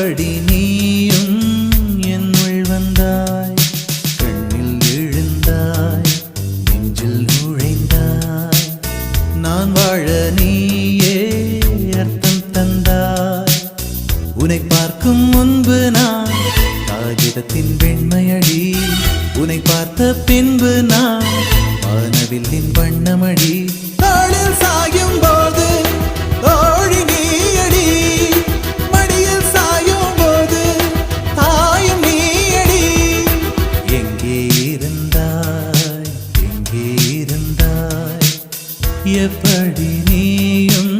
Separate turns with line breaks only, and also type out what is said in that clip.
எப்படி நீயும் என்னுள் வந்தாய், கண்ணில் எழுந்தாய், நெஞ்சில் நுழைந்தாய், நான் வாழ நீயே அர்த்தம் தந்தாய். உன்னை பார்க்கும் முன்பு நான் காகிதத்தின் வெண்மையடி, உன்னை பார்த்த பின்பு நான் வானவில்லின் வண்ணமடி. நாளில் சாயும் போது தோழி நீயடி, மடியில் சாயும் போது தாயும் நீயடி. எங்கே இருந்தாய், எங்கே இருந்தாய், எப்படி நீயும்